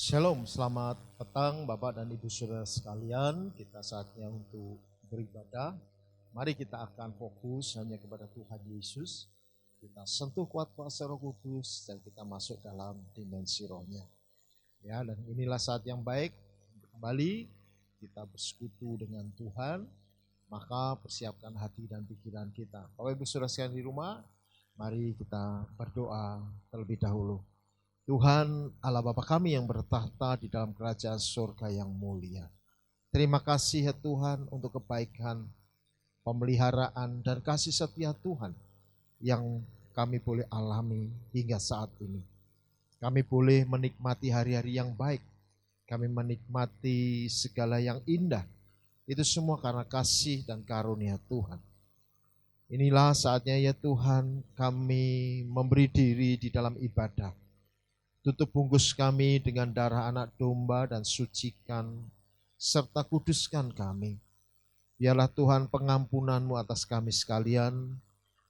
Shalom, selamat petang Bapak dan Ibu Saudara sekalian. Kita saatnya untuk beribadah. Mari kita akan fokus hanya kepada Tuhan Yesus. Kita sentuh kuat kuasa Roh Kudus dan kita masuk dalam dimensi rohnya. Ya, dan inilah saat yang baik kembali kita bersekutu dengan Tuhan. Maka persiapkan hati dan pikiran kita. Bapak Ibu Saudara sekalian di rumah, mari kita berdoa terlebih dahulu. Tuhan Allah Bapa kami yang bertahta di dalam kerajaan surga yang mulia. Terima kasih ya Tuhan untuk kebaikan, pemeliharaan dan kasih setia Tuhan yang kami boleh alami hingga saat ini. Kami boleh menikmati hari-hari yang baik. Kami menikmati segala yang indah. Itu semua karena kasih dan karunia Tuhan. Inilah saatnya ya Tuhan kami memberi diri di dalam ibadah. Tutup bungkus kami dengan darah anak domba dan sucikan serta kuduskan kami. Biarlah Tuhan pengampunan-Mu atas kami sekalian.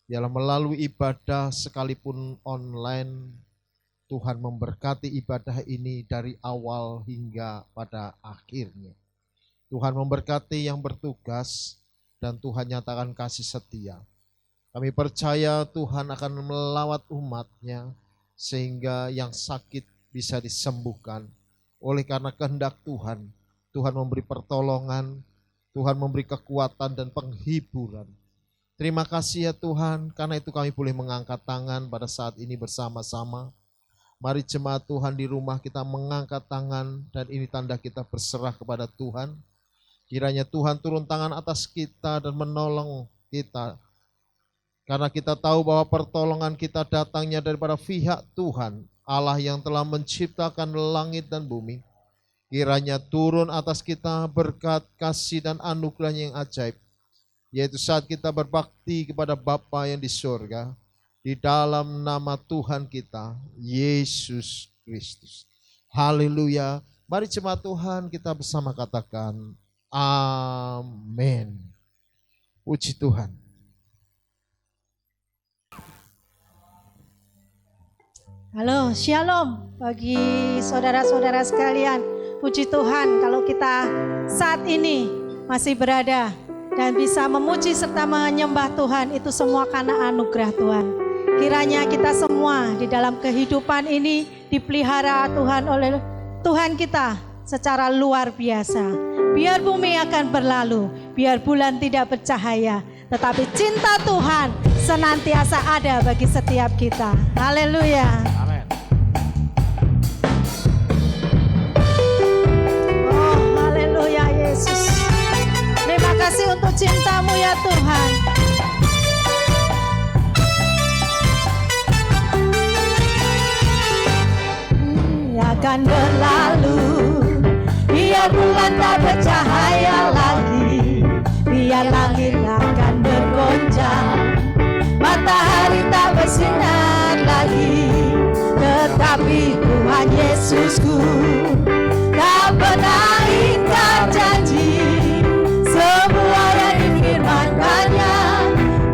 Biarlah melalui ibadah sekalipun online, Tuhan memberkati ibadah ini dari awal hingga pada akhirnya. Tuhan memberkati yang bertugas dan Tuhan nyatakan kasih setia. Kami percaya Tuhan akan melawat umat-Nya, sehingga yang sakit bisa disembuhkan. Oleh karena kehendak Tuhan, Tuhan memberi pertolongan, Tuhan memberi kekuatan dan penghiburan. Terima kasih ya Tuhan, karena itu kami boleh mengangkat tangan pada saat ini bersama-sama. Mari jemaat Tuhan di rumah kita mengangkat tangan dan ini tanda kita berserah kepada Tuhan. Kiranya Tuhan turun tangan atas kita dan menolong kita. Karena kita tahu bahwa pertolongan kita datangnya daripada pihak Tuhan, Allah yang telah menciptakan langit dan bumi. Kiranya turun atas kita berkat, kasih dan anugerah-Nya yang ajaib. Yaitu saat kita berbakti kepada Bapa yang di surga, di dalam nama Tuhan kita, Yesus Kristus. Haleluya. Mari jemaat Tuhan kita bersama katakan, amin. Puji Tuhan. Halo, shalom bagi saudara-saudara sekalian. Puji Tuhan kalau kita saat ini masih berada dan bisa memuji serta menyembah Tuhan, itu semua karena anugerah Tuhan. Kiranya kita semua di dalam kehidupan ini dipelihara Tuhan oleh Tuhan kita secara luar biasa. Biar bumi akan berlalu, biar bulan tidak bercahaya, tetapi cinta Tuhan senantiasa ada bagi setiap kita. Haleluya. Amin. Oh, haleluya Yesus. Terima kasih untuk cinta-Mu ya Tuhan. Akan berlalu, biar bulan tak bercahaya lagi, biar langit akan bergoncang, matahari tak bersinar lagi, tetapi Tuhan Yesusku tak pernah ingkar janji. Semua yang difirmankannya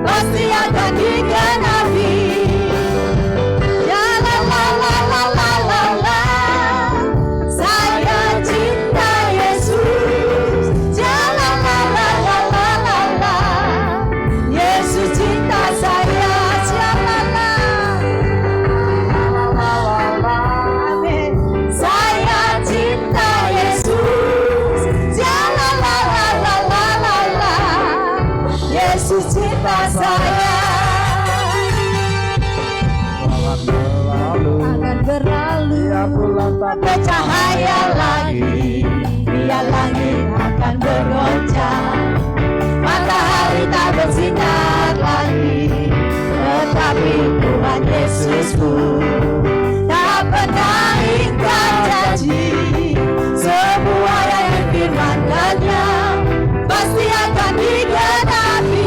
pasti akan digenapi. Bercahaya lagi, biar langit akan bergoncang, matahari tak bersinar lagi, tetapi Tuhan Yesusku tak pernah ingkar janji. Semua yang difirmankannya pasti akan digenapi.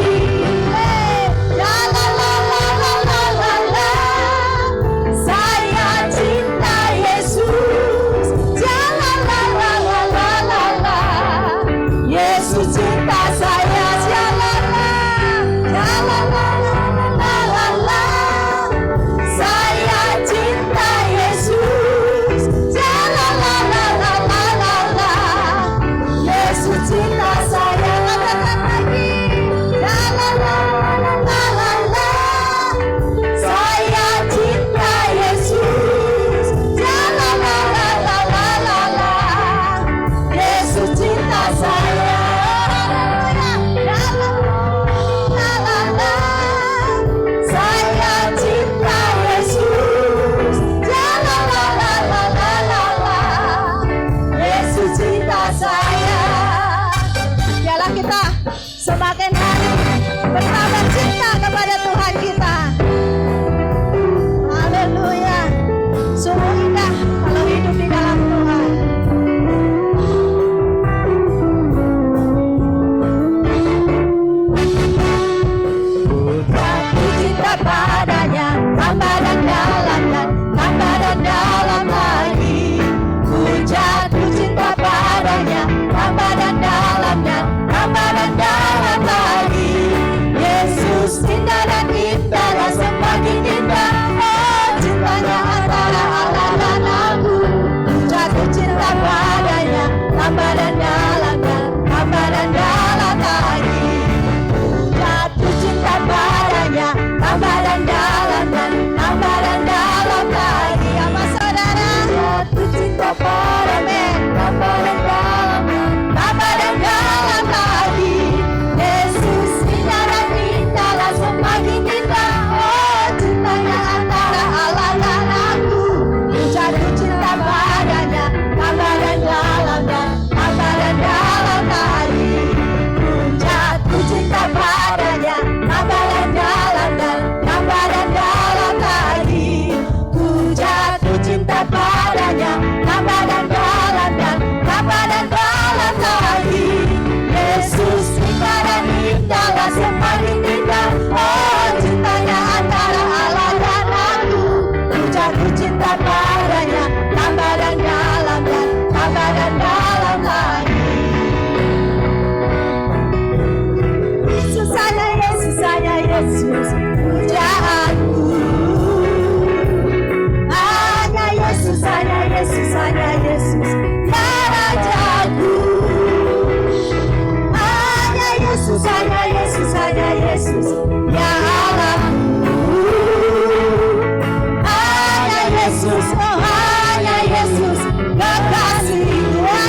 Semakin hari bertambah cinta kepada Tuhan kita. Haleluya. Sungguh indah kalau hidup di dalam Tuhan. Aku cinta padanya, tambah dan dalam dan tambah dan dalam lagi. Ku jatuh cinta padanya, tambah dan dalam dan tambah dan dalam lagi. Yesus indah dan indah dan semakin indah. Oh, cintanya antara Allah dan aku. Ku jatuh cinta padanya, tambah dan dalam dan tambah dan dalam lagi. Ku jatuh cinta padanya, tambah dan dalam dan tambah dan dalam lagi. Sama saudara, jatuh cinta padanya, tambah dan dalam dan tambah dan dalam lagi. Yesus indah dan indah dan semakin indah. Oh, cintanya antara Allah dan aku. Ku jatuh cinta padanya, tambah dan dalam dan tambah dan dalam lagi. Ku jatuh cinta padanya, tambah dan dalam dan tambah dan dalam lagi. Ku jatuh cinta padanya, tambah dan dalam dan tambah dan dalam lagi. Yesus indah dan indah dan semakin indah. Oh, cintanya antara Allah dan aku. Ku jatuh cinta padanya, tambah dan dalam dan tambah dan dalam lagi. Yesus hanya Yesus, hanya Yesus pujaanku. Hanya Yesus, hanya Yesus, hanya Yesus ya Rajaku. Hanya Yesus, hanya Yesus, hanya Yesus ya Allahku. Hanya Yesus, oh hanya Yesus kekasih Tuhan.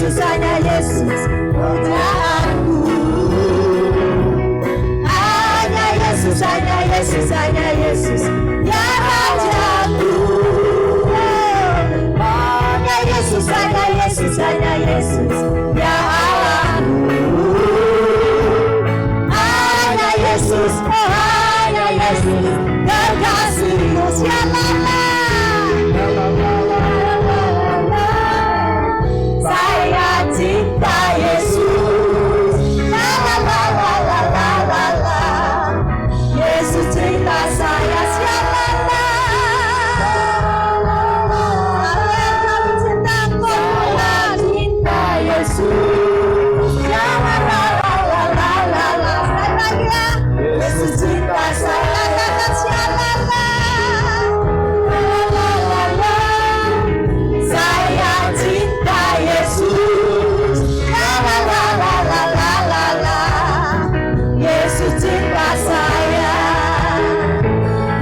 Yesus, hanya Yesus, pujaanku. Hanya Yesus, hanya Yesus, hanya Yesus, ya Rajaku. Hanya Yesus, hanya Yesus, hanya Yesus, ya Allahku. Hanya Yesus, oh hanya Yesus, kekasihku, siapa? Saya cinta Yesus, la la la la la la la la. Yesus cinta saya, siapa? Kami cintaku, cinta Yesus, la la la la la la la la. Sekali lagi ya, Yesus cinta saya, kata siapa? Saya cinta Yesus, la la la la la la la la. Yesus cinta saya,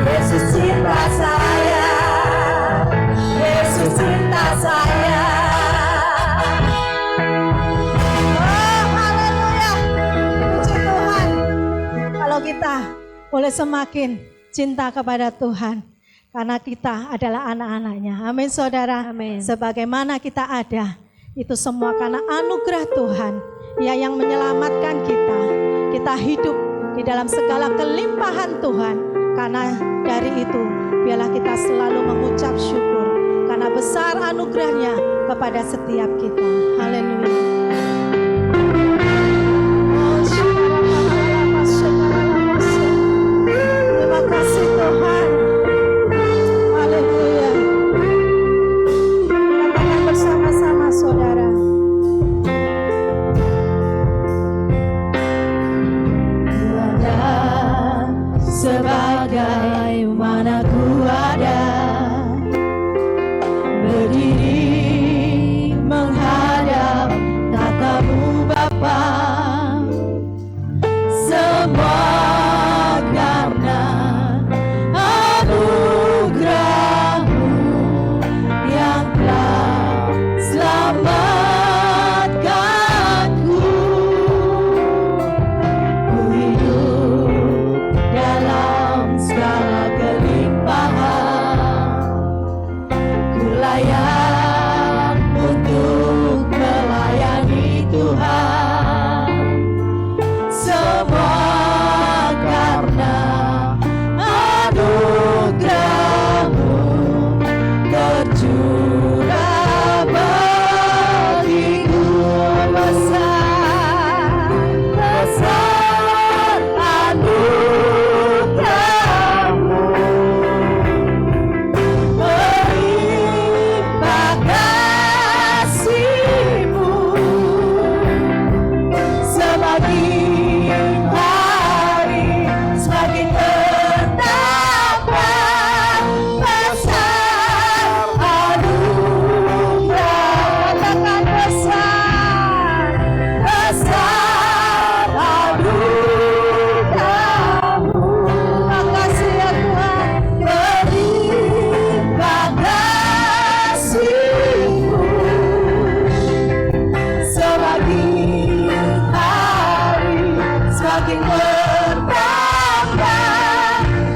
Yesus cinta saya, Yesus cinta saya. Oh haleluya, puji Tuhan. Kalau kita boleh semakin cinta kepada Tuhan, karena kita adalah anak-anaknya. Amin saudara. Amin. Sebagaimana kita ada, itu semua karena anugerah Tuhan. Dia yang menyelamatkan kita. Kita hidup di dalam segala kelimpahan Tuhan. Karena dari itu, biarlah kita selalu mengucap syukur. Karena besar anugerahnya kepada setiap kita. Haleluya. Terima kasih Tuhan. Haleluya. Katakan bersama-sama saudara. Ku ada sebagaimana ku ada, berdiri menghadap tatamu Bapa. Semua karena anugerah-Mu yang telah selamatkanku. Ku hidup dalam segala kelimpahan, ku layak untuk melayani Tuhan. Semua karena anugerah-Mu tercurah bagiku. Besar, besar anugerah-Mu, melimpah kasih-Mu. Semakin hari semakin bertambah besar anugerah. Katakan besar, besar anugerah-Mu. Makasih ya Tuhan, melimpah kasih-Mu. Semakin hari semakin bertambah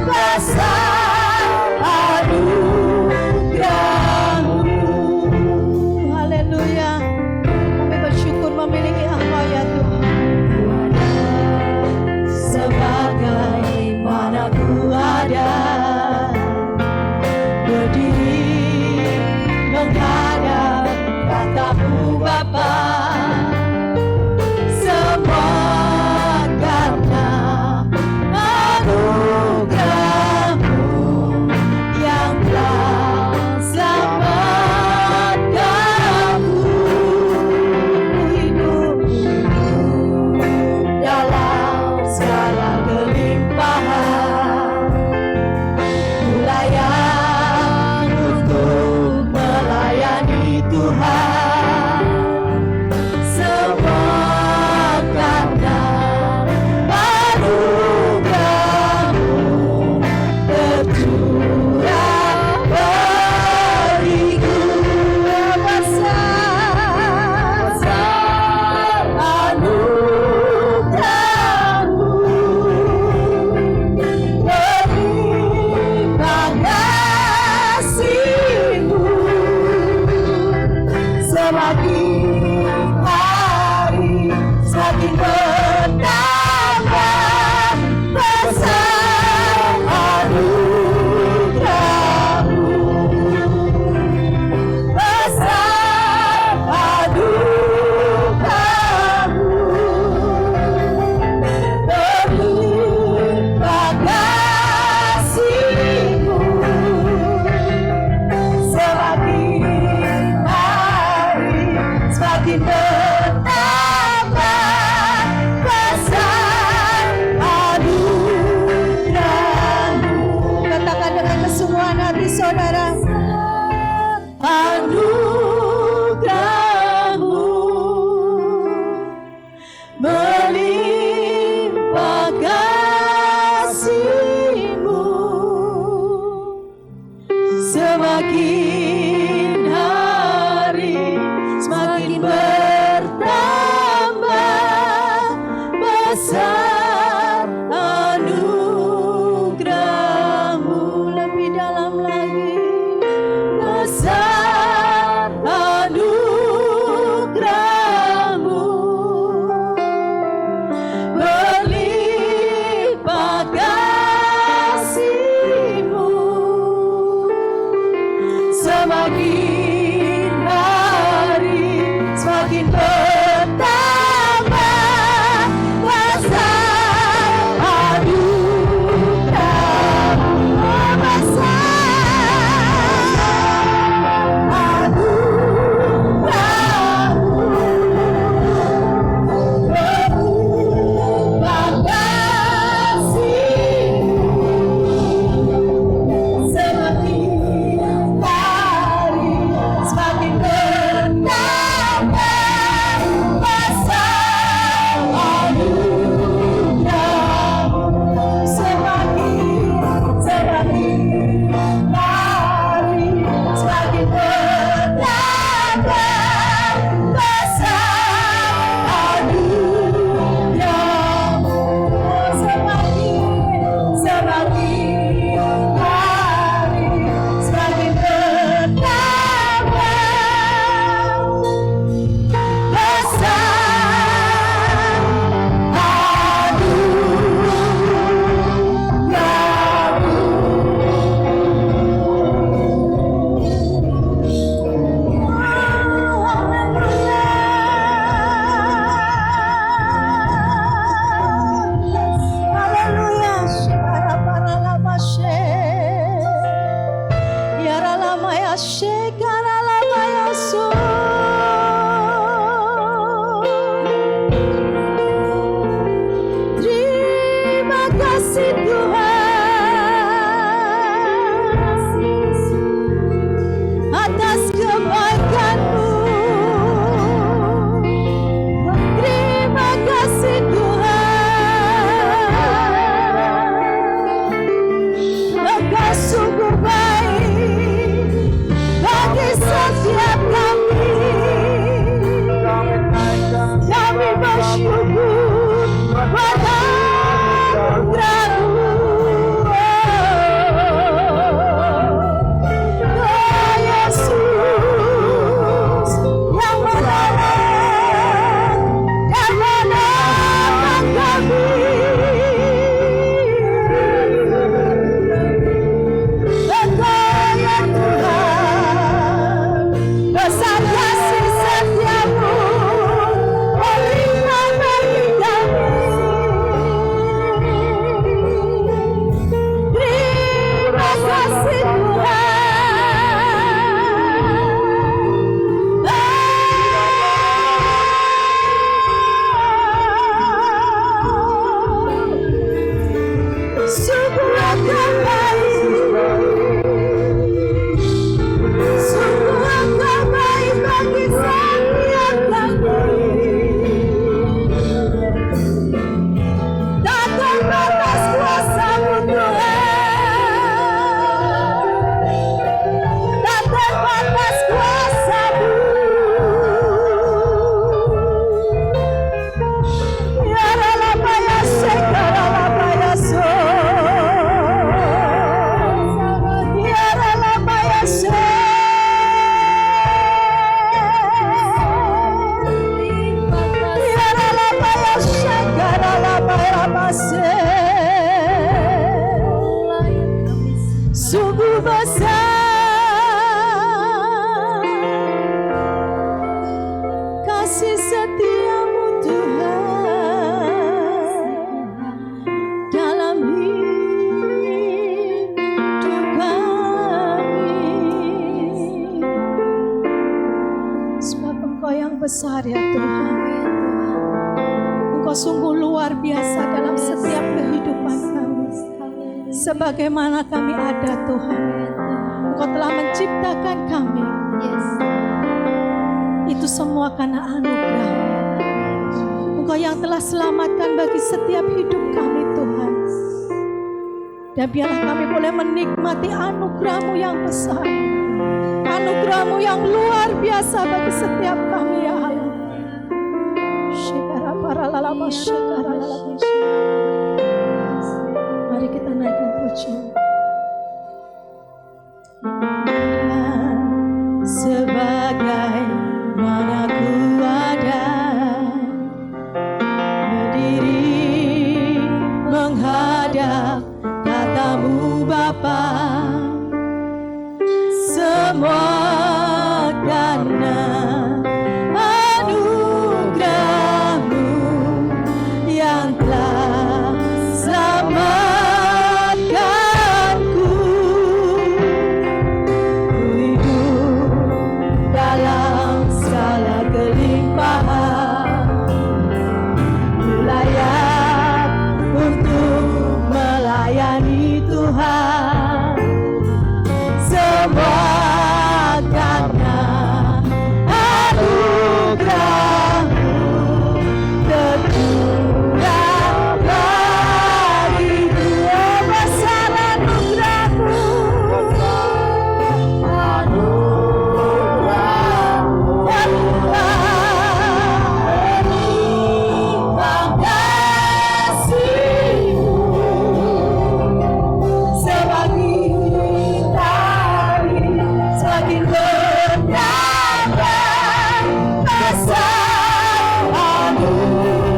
besar anugerah-Mu. Haleluya. Kami bersyukur memiliki Engkau ya Tuhan. Sebagaimana ku ada, berdiri menghadap tatamu Bapa. Semua karena Engkau sungguh luar biasa dalam setiap kehidupan kami. Sebagaimana kami ada Tuhan, Engkau telah menciptakan kami. Itu semua karena anugerah. Engkau yang telah selamatkan bagi setiap hidup kami Tuhan. Dan biarlah kami boleh menikmati anugerah-Mu yang besar, anugerah-Mu yang luar biasa bagi setiap kami ya Allah. Mari kita naikkan pujian. Sebagai mana ku ada berdiri menghadap kata-Mu Bapa, semua karena anugerah-Mu yang telah selamatkanku. Ku hidup dalam segala kelimpahan, ku layak untuk melayani Tuhan. Semua karena anugerah-Mu, tercurah bagiku. Oh, besar anugerah-Mu, menimbang kasih-Mu semakin hari semakin bertambah besar anugerah-Mu.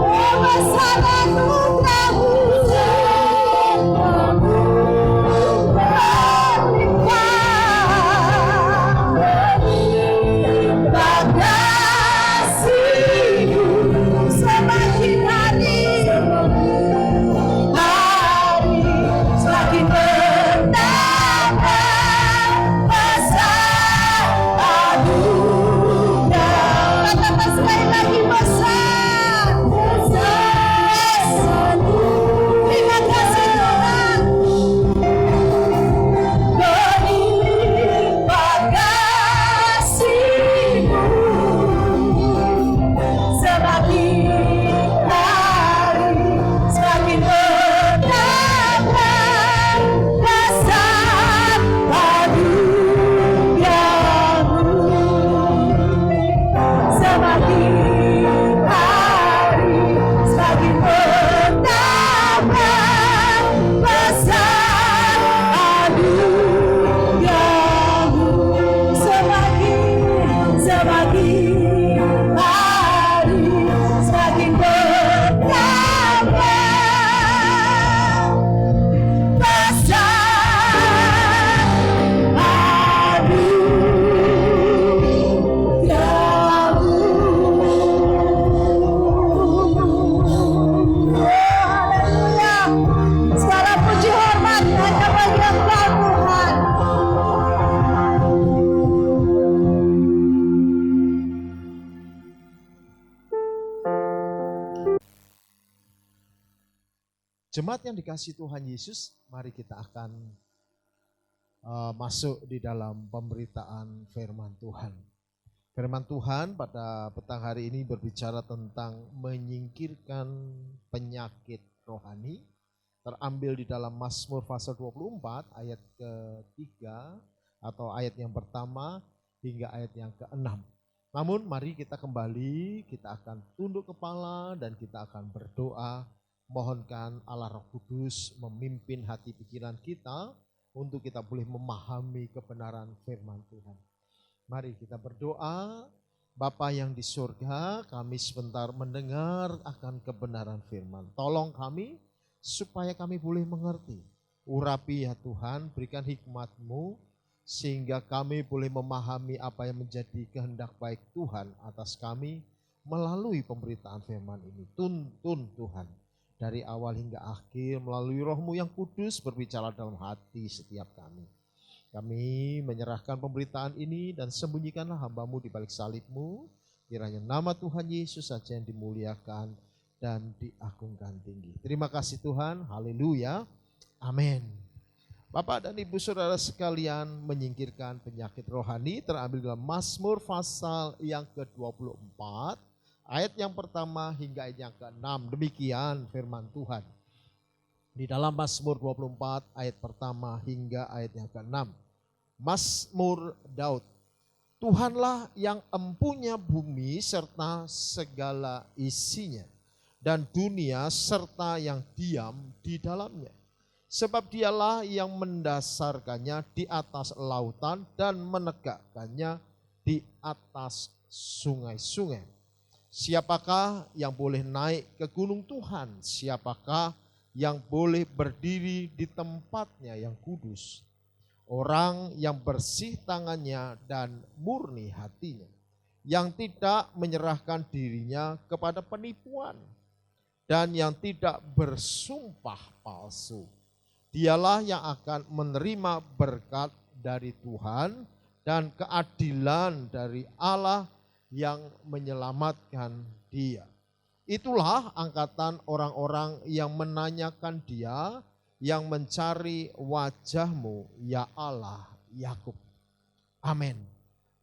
Oh, besar anugerah-Mu, menimbang kasih-Mu semakin hari semakin bertambah besar anugerah. Katakan sekali lagi, besar, besar. Terima kasih Tuhan. Menimbang kasih-Mu semakin hari semakin bertambah besar anugerah-Mu. Semakin hari semakin bertambah besar anugerah-Mu. Semakin hari semakin bertambah segala puji hormat hanya bagi Engkau Tuhan. Jemaat yang dikasihi Tuhan Yesus, mari kita akan masuk di dalam pemberitaan firman Tuhan. Firman Tuhan pada petang hari ini berbicara tentang menyingkirkan penyakit rohani, terambil di dalam Mazmur pasal 24 ayat ketiga atau ayat yang pertama hingga ayat yang ke-6. Namun mari kita kembali, kita akan tunduk kepala dan kita akan berdoa. Mohonkan Allah Roh Kudus memimpin hati pikiran kita untuk kita boleh memahami kebenaran firman Tuhan. Mari kita berdoa. Bapa yang di surga, kami sebentar mendengar akan kebenaran firman. Tolong kami supaya kami boleh mengerti. Urapi ya Tuhan, berikan hikmat-Mu sehingga kami boleh memahami apa yang menjadi kehendak baik Tuhan atas kami melalui pemberitaan firman ini. Tuntun Tuhan. Dari awal hingga akhir melalui Roh-Mu yang kudus berbicara dalam hati setiap kami. Kami menyerahkan pemberitaan ini dan sembunyikanlah hamba-Mu di balik salib-Mu Kiranya nama Tuhan Yesus saja yang dimuliakan dan diagungkan tinggi. Terima kasih Tuhan, haleluya, amin. Bapak dan Ibu Saudara sekalian, menyingkirkan penyakit rohani terambil dalam Mazmur pasal yang ke-24, ayat yang pertama hingga ayat yang ke-6. Demikian firman Tuhan. Di dalam Mazmur 24 ayat pertama hingga ayat yang ke-6. Mazmur Daud. Tuhanlah yang empunya bumi serta segala isinya, dan dunia serta yang diam di dalamnya. Sebab dialah yang mendasarkannya di atas lautan dan menegakkannya di atas sungai-sungai. Siapakah yang boleh naik ke gunung Tuhan? Siapakah yang boleh berdiri di tempatnya yang kudus? Orang yang bersih tangannya dan murni hatinya, yang tidak menyerahkan dirinya kepada penipuan, dan yang tidak bersumpah palsu. Dialah yang akan menerima berkat dari Tuhan dan keadilan dari Allah yang menyelamatkan dia. Itulah angkatan orang-orang yang menanyakan dia, yang mencari wajah-Mu, ya Allah Yakub. Amin.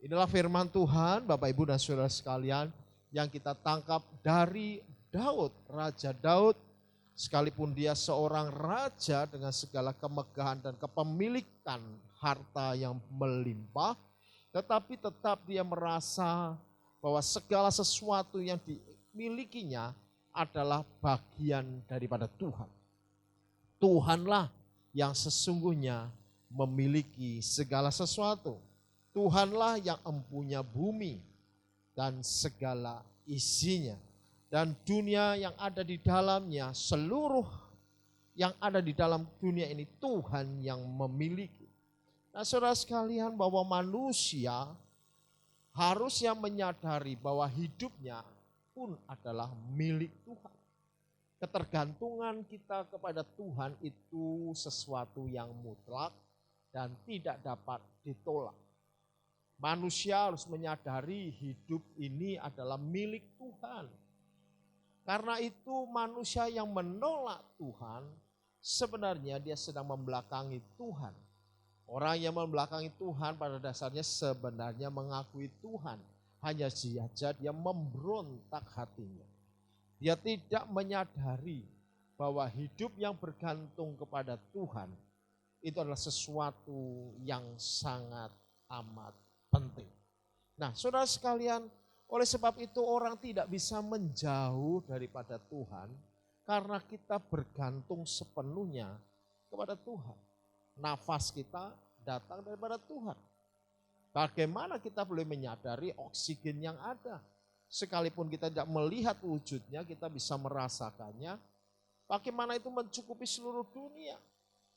Inilah firman Tuhan, Bapak Ibu dan Saudara sekalian, yang kita tangkap dari Daud, Raja Daud. Sekalipun dia seorang raja dengan segala kemegahan dan kepemilikan harta yang melimpah, tetapi tetap dia merasa bahwa segala sesuatu yang dimilikinya adalah bagian daripada Tuhan. Tuhanlah yang sesungguhnya memiliki segala sesuatu. Tuhanlah yang empunya bumi dan segala isinya, dan dunia yang ada di dalamnya. Seluruh yang ada di dalam dunia ini Tuhan yang memiliki. Nah, saudara sekalian, bahwa manusia harusnya menyadari bahwa hidupnya pun adalah milik Tuhan. Ketergantungan kita kepada Tuhan itu sesuatu yang mutlak dan tidak dapat ditolak. Manusia harus menyadari hidup ini adalah milik Tuhan. Karena itu manusia yang menolak Tuhan, sebenarnya dia sedang membelakangi Tuhan. Orang yang membelakangi Tuhan pada dasarnya sebenarnya mengakui Tuhan. Hanya saja dia memberontak hatinya. Dia tidak menyadari bahwa hidup yang bergantung kepada Tuhan itu adalah sesuatu yang sangat amat penting. Nah, saudara sekalian, oleh sebab itu orang tidak bisa menjauh daripada Tuhan karena kita bergantung sepenuhnya kepada Tuhan. Nafas kita datang daripada Tuhan. Bagaimana kita boleh menyadari oksigen yang ada? Sekalipun kita tidak melihat wujudnya, kita bisa merasakannya. Bagaimana itu mencukupi seluruh dunia?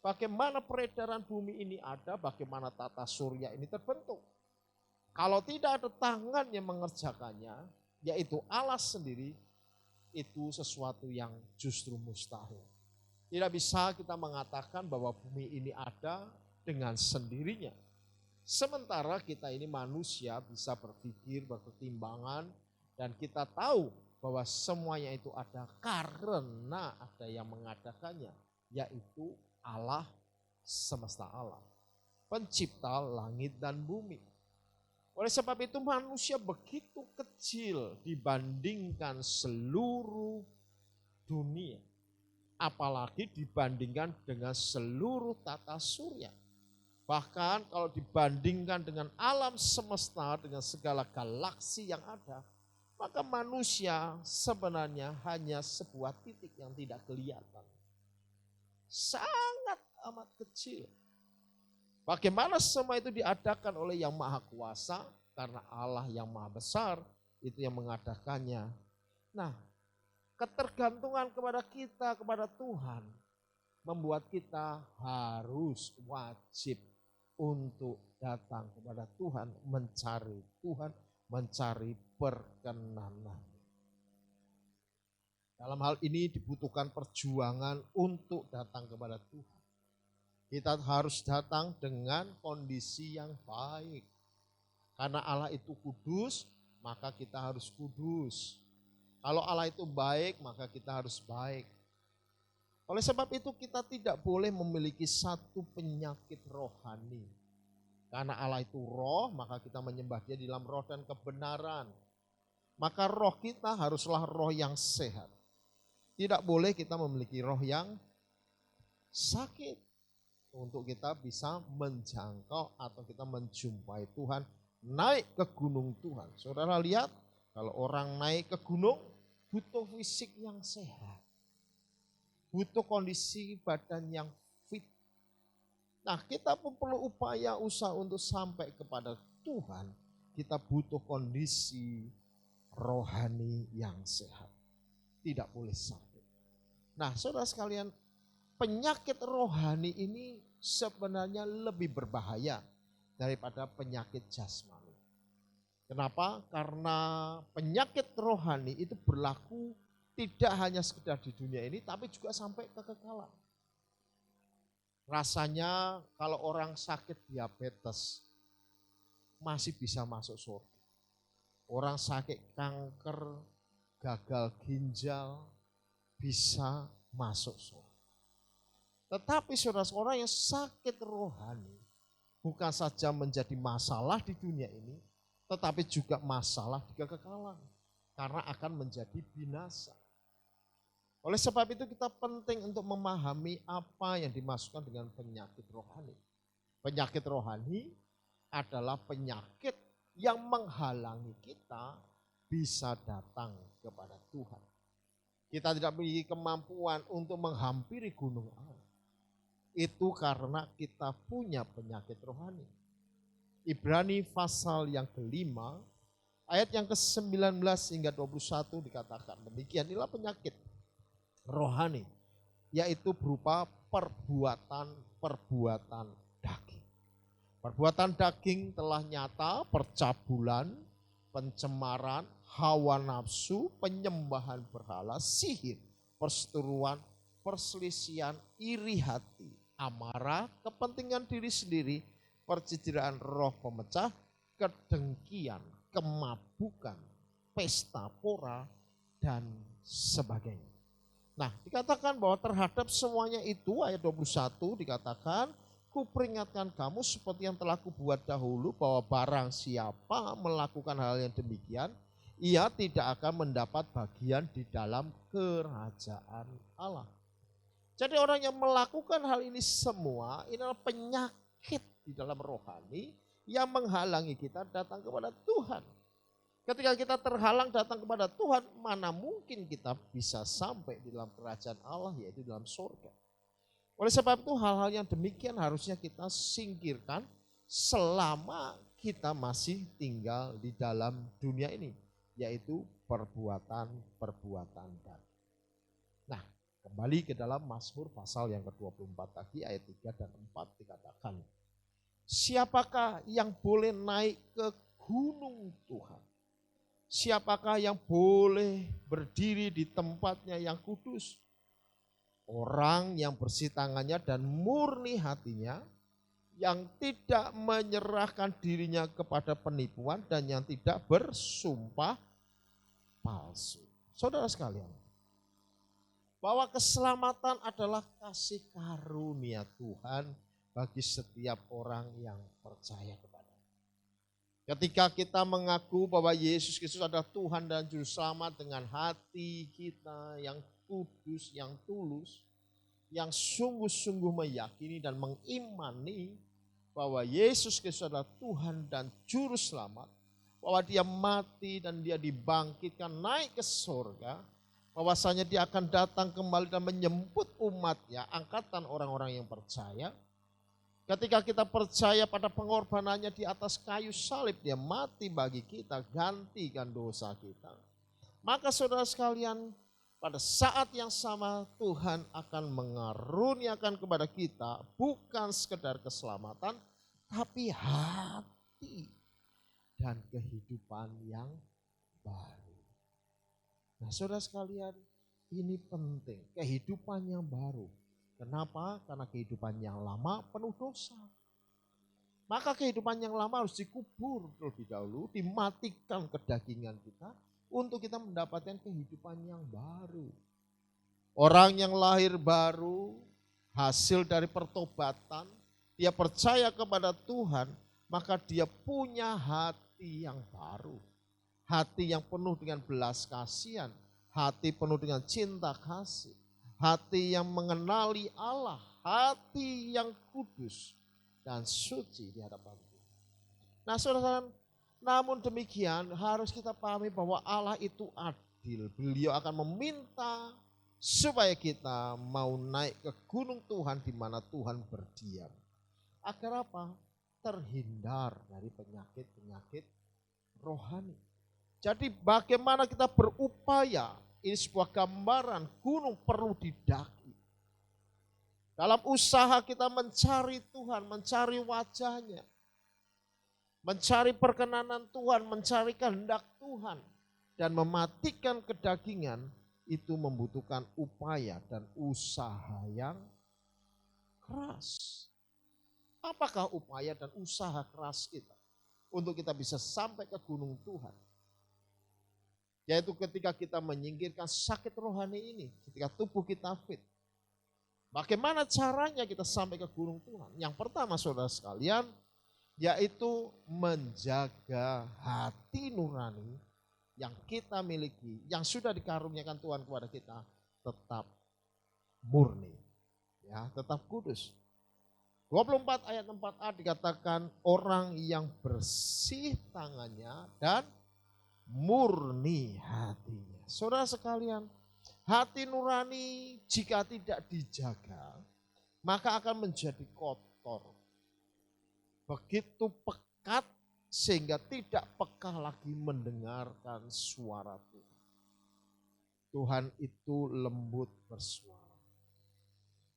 Bagaimana peredaran bumi ini ada? Bagaimana tata surya ini terbentuk? Kalau tidak ada tangan yang mengerjakannya, yaitu Allah sendiri, itu sesuatu yang justru mustahil. Tidak bisa kita mengatakan bahwa bumi ini ada dengan sendirinya. Sementara kita ini manusia bisa berpikir, berpertimbangan, dan kita tahu bahwa semuanya itu ada karena ada yang mengadakannya, yaitu Allah semesta alam, pencipta langit dan bumi. Oleh sebab itu manusia begitu kecil dibandingkan seluruh dunia. Apalagi dibandingkan dengan seluruh tata surya. Bahkan kalau dibandingkan dengan alam semesta, dengan segala galaksi yang ada, maka manusia sebenarnya hanya sebuah titik yang tidak kelihatan. Sangat amat kecil. Bagaimana semua itu diadakan oleh yang maha kuasa, karena Allah yang maha besar itu yang mengadakannya. Nah, ketergantungan kepada kita, kepada Tuhan, membuat kita harus wajib untuk datang kepada Tuhan, mencari perkenanan. Dalam hal ini dibutuhkan perjuangan untuk datang kepada Tuhan. Kita harus datang dengan kondisi yang baik. Karena Allah itu kudus, maka kita harus kudus. Kalau Allah itu baik, maka kita harus baik. Oleh sebab itu kita tidak boleh memiliki satu penyakit rohani. Karena Allah itu roh, maka kita menyembah Dia di dalam roh dan kebenaran. Maka roh kita haruslah roh yang sehat. Tidak boleh kita memiliki roh yang sakit. Untuk kita bisa menjangkau atau kita menjumpai Tuhan, naik ke gunung Tuhan. Saudara lihat, kalau orang naik ke gunung, butuh fisik yang sehat. Butuh kondisi badan yang fit. Nah, kita pun perlu upaya usaha untuk sampai kepada Tuhan. Kita butuh kondisi rohani yang sehat. Tidak boleh sakit. Nah, saudara sekalian, penyakit rohani ini sebenarnya lebih berbahaya daripada penyakit jasmani. Kenapa? Karena penyakit rohani itu berlaku tidak hanya sekedar di dunia ini, tapi juga sampai kekekalan. Rasanya kalau orang sakit diabetes masih bisa masuk surga. Orang sakit kanker, gagal ginjal bisa masuk surga. Tetapi saudara-saudara yang sakit rohani bukan saja menjadi masalah di dunia ini, tetapi juga masalah di kekekalan. Karena akan menjadi binasa. Oleh sebab itu kita penting untuk memahami apa yang dimaksudkan dengan penyakit rohani. Penyakit rohani adalah penyakit yang menghalangi kita bisa datang kepada Tuhan. Kita tidak memiliki kemampuan untuk menghampiri gunung Allah. Itu karena kita punya penyakit rohani. Ibrani pasal yang kelima, ayat yang ke-19 hingga 21 dikatakan demikian, inilah penyakit rohani, yaitu berupa perbuatan daging. Perbuatan daging telah nyata, percabulan, pencemaran, hawa nafsu, penyembahan berhala, sihir, perseteruan, perselisihan, iri hati, amarah, kepentingan diri sendiri, percideraan roh pemecah, kedengkian, kemabukan, pesta pora, dan sebagainya. Nah, dikatakan bahwa terhadap semuanya itu, ayat 21 dikatakan, kuperingatkan kamu seperti yang telah kubuat dahulu, bahwa barang siapa melakukan hal yang demikian, ia tidak akan mendapat bagian di dalam kerajaan Allah. Jadi orang yang melakukan hal ini semua, ini adalah penyakit di dalam rohani yang menghalangi kita datang kepada Tuhan. Ketika kita terhalang datang kepada Tuhan, mana mungkin kita bisa sampai di dalam kerajaan Allah, yaitu dalam surga. Oleh sebab itu hal-hal yang demikian harusnya kita singkirkan selama kita masih tinggal di dalam dunia ini, yaitu perbuatan daging. Nah, kembali ke dalam Mazmur pasal yang ke-24 tadi, ayat 3 dan 4 dikatakan, siapakah yang boleh naik ke gunung Tuhan? Siapakah yang boleh berdiri di tempatnya yang kudus? Orang yang bersih tangannya dan murni hatinya, yang tidak menyerahkan dirinya kepada penipuan dan yang tidak bersumpah palsu. Saudara sekalian, bahwa keselamatan adalah kasih karunia Tuhan bagi setiap orang yang percaya kepada. Ketika kita mengaku bahwa Yesus Kristus adalah Tuhan dan Juru Selamat dengan hati kita yang kudus, yang tulus, yang sungguh-sungguh meyakini dan mengimani bahwa Yesus Kristus adalah Tuhan dan Juru Selamat, bahwa Dia mati dan Dia dibangkitkan naik ke surga, bahwasanya Dia akan datang kembali dan menjemput umatnya, angkatan orang-orang yang percaya. Ketika kita percaya pada pengorbanannya di atas kayu salib, Dia mati bagi kita, gantikan dosa kita. Maka saudara sekalian, pada saat yang sama Tuhan akan mengaruniakan kepada kita bukan sekedar keselamatan, tapi hati dan kehidupan yang baru. Nah saudara sekalian, ini penting, kehidupan yang baru. Kenapa? Karena kehidupan yang lama penuh dosa. Maka kehidupan yang lama harus dikubur terlebih dahulu, dimatikan kedagingan kita untuk kita mendapatkan kehidupan yang baru. Orang yang lahir baru, hasil dari pertobatan, dia percaya kepada Tuhan, maka dia punya hati yang baru. Hati yang penuh dengan belas kasihan, hati penuh dengan cinta kasih, hati yang mengenali Allah, hati yang kudus dan suci di hadapan Tuhan. Nah saudara, namun demikian harus kita pahami bahwa Allah itu adil. Beliau akan meminta supaya kita mau naik ke gunung Tuhan di mana Tuhan berdiam. Agar apa? Terhindar dari penyakit-penyakit rohani. Jadi bagaimana kita berupaya, ini sebuah gambaran gunung perlu didaki. Dalam usaha kita mencari Tuhan, mencari wajahnya, mencari perkenanan Tuhan, mencari kehendak Tuhan, dan mematikan kedagingan, itu membutuhkan upaya dan usaha yang keras. Apakah upaya dan usaha keras kita untuk kita bisa sampai ke gunung Tuhan? Yaitu ketika kita menyingkirkan sakit rohani ini, ketika tubuh kita fit. Bagaimana caranya kita sampai ke gunung Tuhan? Yang pertama saudara sekalian, yaitu menjaga hati nurani yang kita miliki, yang sudah dikaruniakan Tuhan kepada kita, tetap murni, ya, tetap kudus. 24 ayat 4a dikatakan orang yang bersih tangannya dan murni hatinya. Saudara sekalian, hati nurani jika tidak dijaga, maka akan menjadi kotor. Begitu pekat sehingga tidak peka lagi mendengarkan suara Tuhan. Tuhan itu lembut bersuara.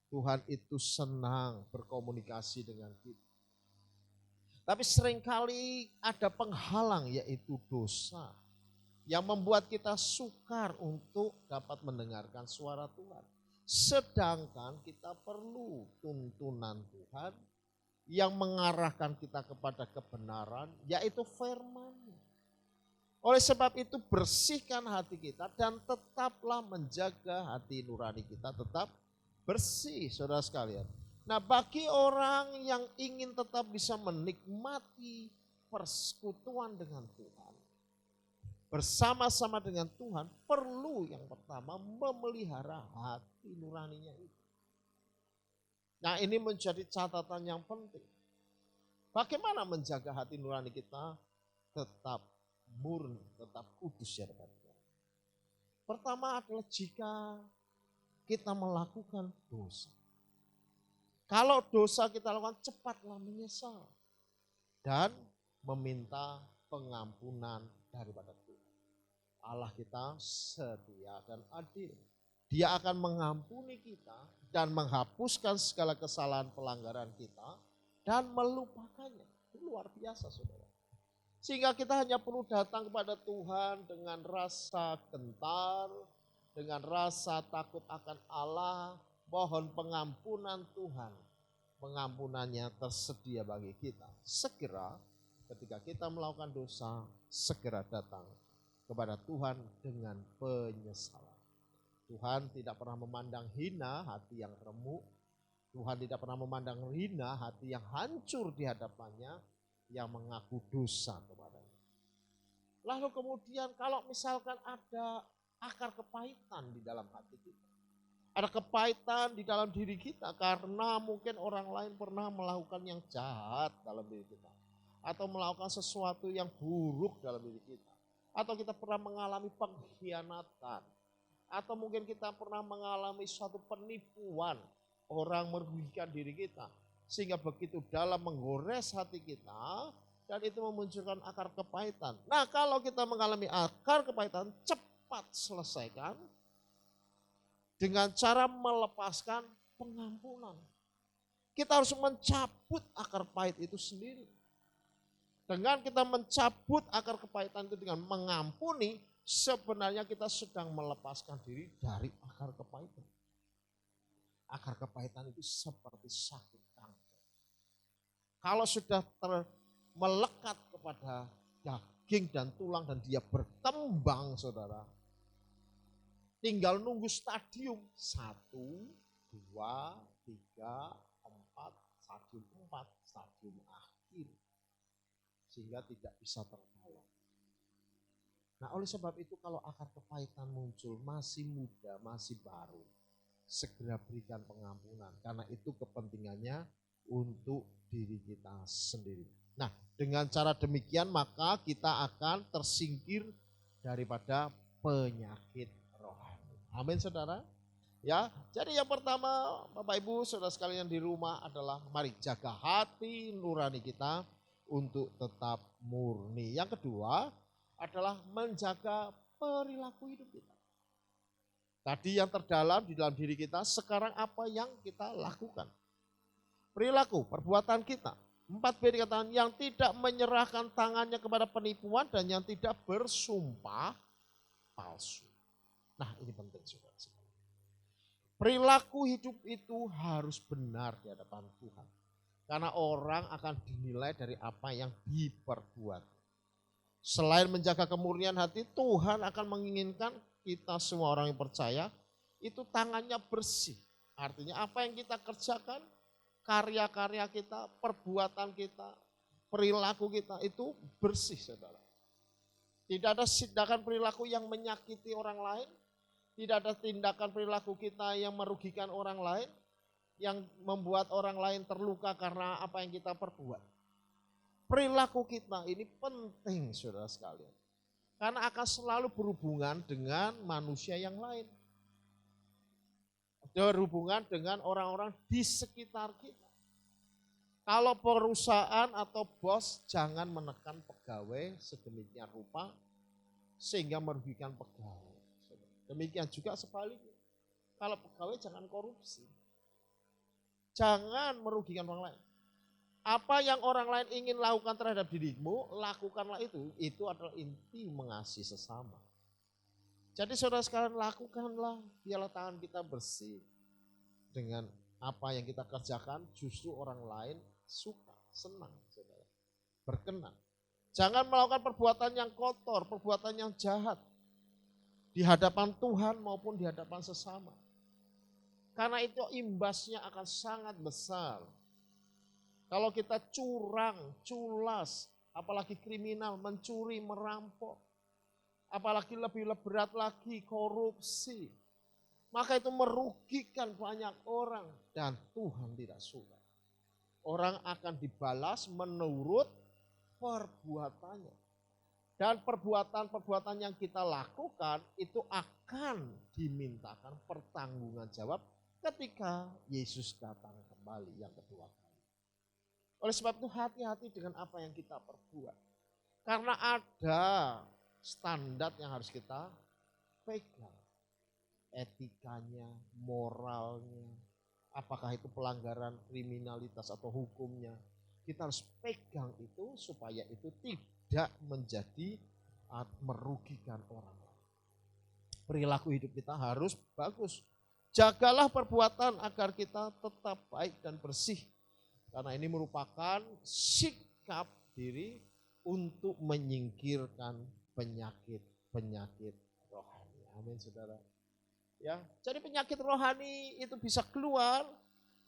Tuhan itu senang berkomunikasi dengan kita. Tapi seringkali ada penghalang yaitu dosa yang membuat kita sukar untuk dapat mendengarkan suara Tuhan. Sedangkan kita perlu tuntunan Tuhan yang mengarahkan kita kepada kebenaran, yaitu firman-Nya. Oleh sebab itu bersihkan hati kita dan tetaplah menjaga hati nurani kita tetap bersih, saudara sekalian. Nah, bagi orang yang ingin tetap bisa menikmati persekutuan dengan Tuhan, bersama-sama dengan Tuhan, perlu yang pertama memelihara hati nuraninya itu. Nah, ini menjadi catatan yang penting. Bagaimana menjaga hati nurani kita tetap murni, tetap kudus ya hadapan Tuhan. Pertama adalah jika kita melakukan dosa. Kalau dosa kita lakukan, cepatlah menyesal dan meminta pengampunan daripada Tuhan. Allah kita setia dan adil. Dia akan mengampuni kita dan menghapuskan segala kesalahan pelanggaran kita dan melupakannya. Itu luar biasa saudara. Sehingga kita hanya perlu datang kepada Tuhan dengan rasa gentar, dengan rasa takut akan Allah, mohon pengampunan Tuhan. Pengampunannya tersedia bagi kita. Segera ketika kita melakukan dosa, segera datang kepada Tuhan dengan penyesalan. Tuhan tidak pernah memandang hina hati yang remuk. Tuhan tidak pernah memandang hina hati yang hancur di hadapannya, yang mengaku dosa kepadanya. Lalu kemudian kalau misalkan ada akar kepahitan di dalam hati kita, ada kepahitan di dalam diri kita karena mungkin orang lain pernah melakukan yang jahat dalam diri kita, atau melakukan sesuatu yang buruk dalam diri kita, atau kita pernah mengalami pengkhianatan, atau mungkin kita pernah mengalami suatu penipuan, orang merugikan diri kita, sehingga begitu dalam menggores hati kita, dan itu memunculkan akar kepahitan. Nah, kalau kita mengalami akar kepahitan, cepat selesaikan dengan cara melepaskan pengampunan. Kita harus mencabut akar pahit itu sendiri. Dengan kita mencabut akar kepahitan itu dengan mengampuni, sebenarnya kita sedang melepaskan diri dari akar kepahitan. Akar kepahitan itu seperti sakit kanker. Kalau sudah melekat kepada daging dan tulang dan dia berkembang, saudara, tinggal nunggu stadium 1, 2, 3, 4, stadium akhir. Sehingga tidak bisa tertolong. Nah, oleh sebab itu kalau akar kepahitan muncul, masih muda, masih baru, segera berikan pengampunan. Karena itu kepentingannya untuk diri kita sendiri. Nah, dengan cara demikian maka kita akan tersingkir daripada penyakit rohani. Amin, saudara. Ya, jadi yang pertama Bapak Ibu saudara sekalian di rumah adalah mari jaga hati nurani kita untuk tetap murni. Yang kedua adalah menjaga perilaku hidup kita. Tadi yang terdalam di dalam diri kita, sekarang apa yang kita lakukan. Perilaku, perbuatan kita. 4B dikatakan yang tidak menyerahkan tangannya kepada penipuan dan yang tidak bersumpah palsu. Nah, ini penting saudara. Perilaku hidup itu harus benar di hadapan Tuhan. Karena orang akan dinilai dari apa yang diperbuat. Selain menjaga kemurnian hati, Tuhan akan menginginkan kita semua orang yang percaya itu tangannya bersih. Artinya apa yang kita kerjakan, karya-karya kita, perbuatan kita, perilaku kita itu bersih, saudara. Tidak ada tindakan perilaku yang menyakiti orang lain, tidak ada tindakan perilaku kita yang merugikan orang lain, yang membuat orang lain terluka karena apa yang kita perbuat. Perilaku kita ini penting, saudara sekalian. Karena akan selalu berhubungan dengan manusia yang lain. Berhubungan dengan orang-orang di sekitar kita. Kalau perusahaan atau bos jangan menekan pegawai sedemikian rupa sehingga merugikan pegawai. Demikian juga sebaliknya. Kalau pegawai jangan korupsi. Jangan merugikan orang lain. Apa yang orang lain ingin lakukan terhadap dirimu, lakukanlah itu. Itu adalah inti mengasihi sesama. Jadi saudara sekalian lakukanlah, biarlah tangan kita bersih. Dengan apa yang kita kerjakan justru orang lain suka, senang, saudara. Berkenan. Jangan melakukan perbuatan yang kotor, perbuatan yang jahat. Di hadapan Tuhan maupun di hadapan sesama. Karena itu imbasnya akan sangat besar. Kalau kita curang, culas, apalagi kriminal, mencuri, merampok, apalagi lebih berat lagi korupsi, maka itu merugikan banyak orang dan Tuhan tidak suka. Orang akan dibalas menurut perbuatannya. Dan perbuatan-perbuatan yang kita lakukan itu akan dimintakan pertanggungan jawab ketika Yesus datang kembali yang kedua kali. Oleh sebab itu hati-hati dengan apa yang kita perbuat. Karena ada standar yang harus kita pegang. Etikanya, moralnya, apakah itu pelanggaran kriminalitas atau hukumnya. Kita harus pegang itu supaya itu tidak menjadi merugikan orang lain. Perilaku hidup kita harus bagus. Jagalah perbuatan agar kita tetap baik dan bersih. Karena ini merupakan sikap diri untuk menyingkirkan penyakit-penyakit rohani. Amin, saudara. Ya, jadi penyakit rohani itu bisa keluar,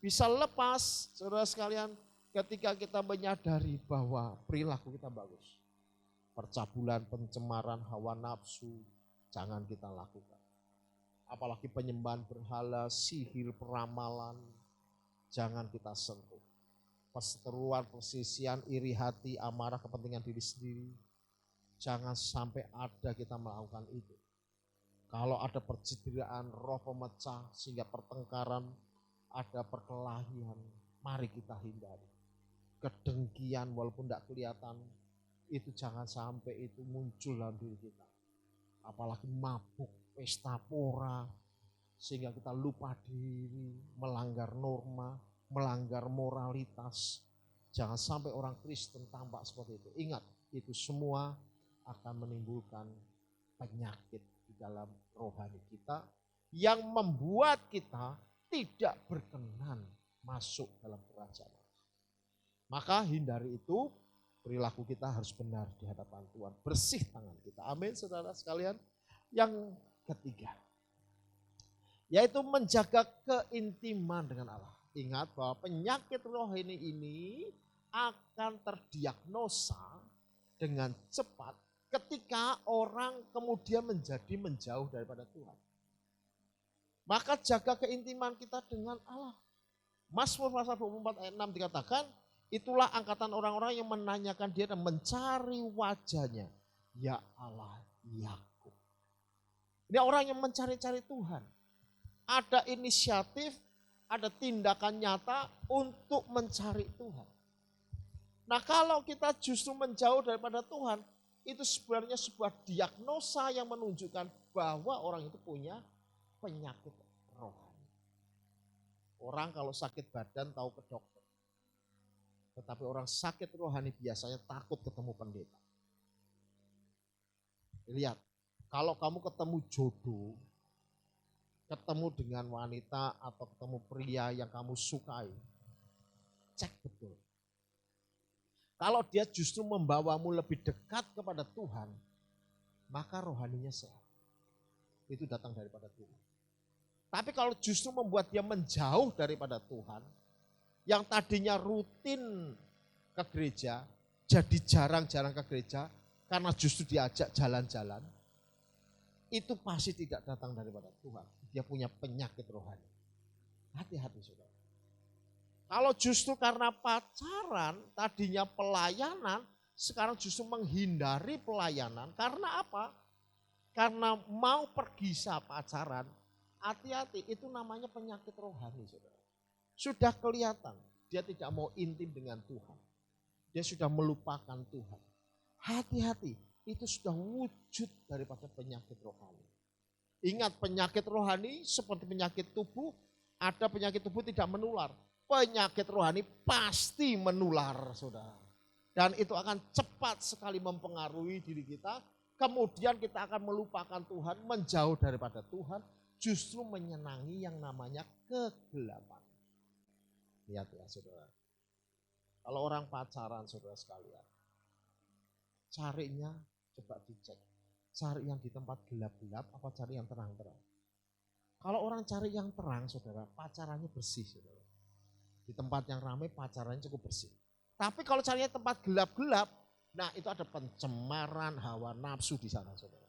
bisa lepas, saudara sekalian, ketika kita menyadari bahwa perilaku kita bagus. Percabulan, pencemaran hawa nafsu, jangan kita lakukan. Apalagi penyembahan berhala, sihir, peramalan, jangan kita sentuh. Perseteruan, persisian, iri hati, amarah, kepentingan diri sendiri. Jangan sampai ada kita melakukan itu. Kalau ada percideraan, roh pemecah, sehingga pertengkaran, ada perkelahian, mari kita hindari. Kedengkian walaupun tidak kelihatan, itu jangan sampai itu muncul dalam diri kita. Apalagi mabuk, pesta pora, sehingga kita lupa diri, melanggar norma, melanggar moralitas. Jangan sampai orang Kristen tampak seperti itu. Ingat, itu semua akan menimbulkan penyakit di dalam rohani kita yang membuat kita tidak berkenan masuk dalam kerajaan. Maka hindari itu, perilaku kita harus benar di hadapan Tuhan. Bersih tangan kita. Amin saudara sekalian. Yang ketiga, yaitu menjaga keintiman dengan Allah. Ingat bahwa penyakit rohani ini akan terdiagnosa dengan cepat ketika orang kemudian menjadi menjauh daripada Tuhan. Maka jaga keintiman kita dengan Allah. Mazmur pasal 24 ayat 6 dikatakan, itulah angkatan orang-orang yang menanyakan dia dan mencari wajahnya. Ya Allah Yakub. Ini orang yang mencari-cari Tuhan. Ada inisiatif, ada tindakan nyata untuk mencari Tuhan. Nah kalau kita justru menjauh daripada Tuhan, itu sebenarnya sebuah diagnosa yang menunjukkan bahwa orang itu punya penyakit rohani. Orang kalau sakit badan tahu ke dokter. Tetapi orang sakit rohani biasanya takut ketemu pendeta. Lihat, kalau kamu ketemu jodoh, ketemu dengan wanita atau ketemu pria yang kamu sukai, cek betul. Kalau dia justru membawamu lebih dekat kepada Tuhan, maka rohaninya sehat. Itu datang daripada Tuhan. Tapi kalau justru membuat dia menjauh daripada Tuhan, yang tadinya rutin ke gereja, jadi jarang-jarang ke gereja, karena justru diajak jalan-jalan, itu pasti tidak datang daripada Tuhan. Dia punya penyakit rohani. Hati-hati saudara. Kalau justru karena pacaran, tadinya pelayanan, sekarang justru menghindari pelayanan. Karena apa? Karena mau pergi saat pacaran, hati-hati, itu namanya penyakit rohani saudara. Sudah kelihatan, dia tidak mau intim dengan Tuhan. Dia sudah melupakan Tuhan. Hati-hati, itu sudah wujud daripada penyakit rohani. Ingat, penyakit rohani seperti penyakit tubuh, ada penyakit tubuh tidak menular. Penyakit rohani pasti menular saudara. Dan itu akan cepat sekali mempengaruhi diri kita. Kemudian kita akan melupakan Tuhan, menjauh daripada Tuhan, justru menyenangi yang namanya kegelapan. Lihat ya saudara. Kalau orang pacaran saudara sekalian, carinya coba dicek. Cari yang di tempat gelap-gelap apa cari yang terang-terang. Kalau orang cari yang terang saudara, pacarannya bersih saudara. Di tempat yang ramai pacarannya cukup bersih. Tapi kalau carinya tempat gelap-gelap, nah itu ada pencemaran hawa nafsu di sana saudara.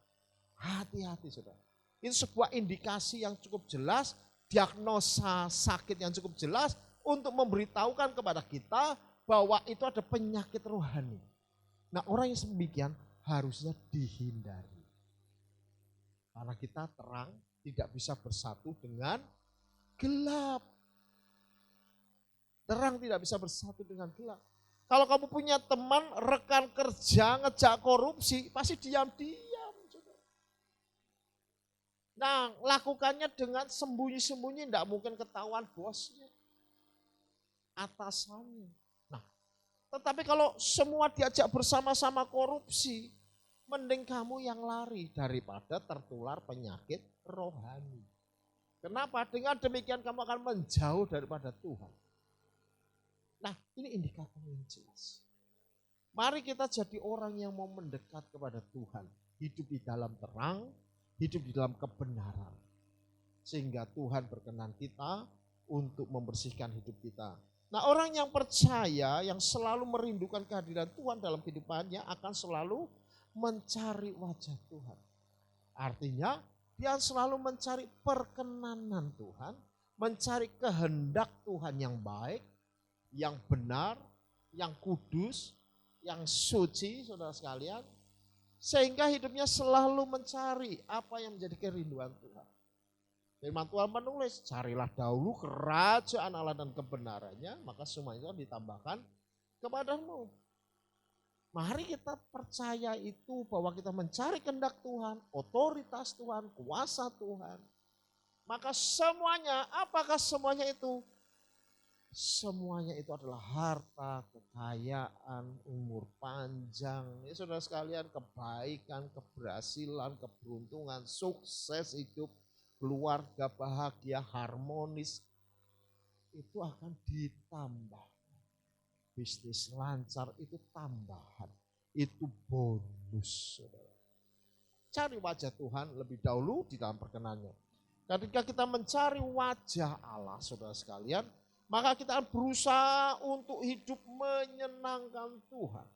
Hati-hati saudara. Itu sebuah indikasi yang cukup jelas, diagnosa sakit yang cukup jelas untuk memberitahukan kepada kita bahwa itu ada penyakit rohani. Nah orang yang demikian harusnya dihindari. Karena kita terang tidak bisa bersatu dengan gelap. Terang tidak bisa bersatu dengan gelap. Kalau kamu punya teman, rekan kerja, ngejak korupsi, pasti diam-diam. Nah, lakukannya dengan sembunyi-sembunyi, tidak mungkin ketahuan bosnya, atasannya. Nah, tetapi kalau semua diajak bersama-sama korupsi, mending kamu yang lari daripada tertular penyakit rohani. Kenapa? Dengan demikian kamu akan menjauh daripada Tuhan. Nah, ini indikator yang jelas. Mari kita jadi orang yang mau mendekat kepada Tuhan. Hidup di dalam terang, hidup di dalam kebenaran. Sehingga Tuhan berkenan kita untuk membersihkan hidup kita. Nah, orang yang percaya, yang selalu merindukan kehadiran Tuhan dalam kehidupannya akan selalu mencari wajah Tuhan. Artinya, dia selalu mencari perkenanan Tuhan, mencari kehendak Tuhan yang baik, yang benar, yang kudus, yang suci saudara sekalian. Sehingga hidupnya selalu mencari apa yang menjadi kerinduan Tuhan. Firman Tuhan menulis, carilah dahulu kerajaan Allah dan kebenarannya, maka semuanya ditambahkan kepadamu. Mari kita percaya itu bahwa kita mencari kehendak Tuhan, otoritas Tuhan, kuasa Tuhan. Maka semuanya, apakah semuanya itu? Semuanya itu adalah harta, kekayaan, umur panjang, ya saudara sekalian, kebaikan, keberhasilan, keberuntungan, sukses hidup, keluarga bahagia, harmonis, itu akan ditambah. bisnis lancar itu tambahan, itu bonus, saudara. Cari wajah Tuhan lebih dahulu di dalam perkenannya. Ketika kita mencari wajah Allah, saudara sekalian, maka kita akan berusaha untuk hidup menyenangkan Tuhan.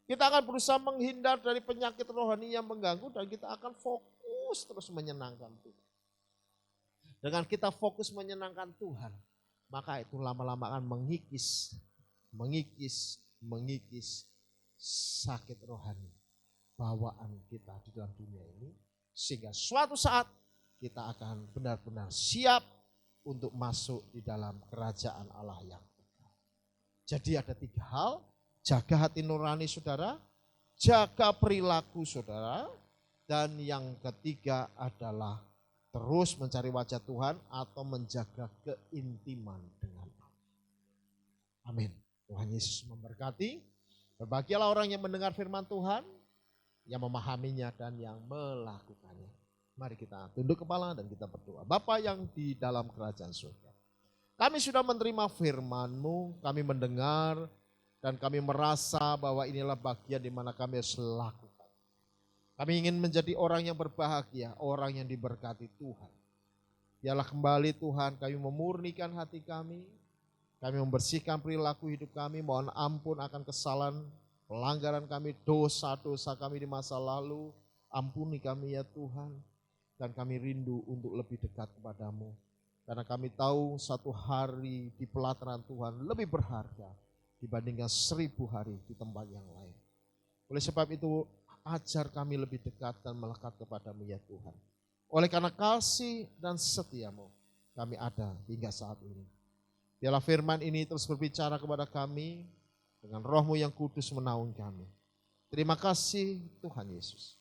Kita akan berusaha menghindar dari penyakit rohani yang mengganggu dan kita akan fokus terus menyenangkan Tuhan. Dengan kita fokus menyenangkan Tuhan, maka itu lama-lama akan mengikis sakit rohani bawaan kita di dalam dunia ini. Sehingga suatu saat kita akan benar-benar siap untuk masuk di dalam kerajaan Allah yang kekal. Jadi ada 3 hal, jaga hati nurani saudara, jaga perilaku saudara, dan yang ketiga adalah terus mencari wajah Tuhan atau menjaga keintiman dengan Allah. Amin. Tuhan Yesus memberkati. Berbahagialah orang yang mendengar firman Tuhan, yang memahaminya dan yang melakukannya. Mari kita tunduk kepala dan kita berdoa. Bapa yang di dalam kerajaan surga, kami sudah menerima firman-Mu, kami mendengar dan kami merasa bahwa inilah bagian di mana kami harus lakukan. Kami ingin menjadi orang yang berbahagia, orang yang diberkati Tuhan. Biarlah kembali Tuhan kami memurnikan hati kami membersihkan perilaku hidup kami, mohon ampun akan kesalahan, pelanggaran kami, dosa-dosa kami di masa lalu. Ampuni kami ya Tuhan. Dan kami rindu untuk lebih dekat kepadamu. Karena kami tahu satu hari di pelataran Tuhan lebih berharga dibandingkan 1000 hari di tempat yang lain. Oleh sebab itu ajar kami lebih dekat dan melekat kepadamu ya Tuhan. Oleh karena kasih dan setiamu kami ada hingga saat ini. Biarlah firman ini terus berbicara kepada kami dengan roh-Mu yang kudus menaung kami. Terima kasih Tuhan Yesus.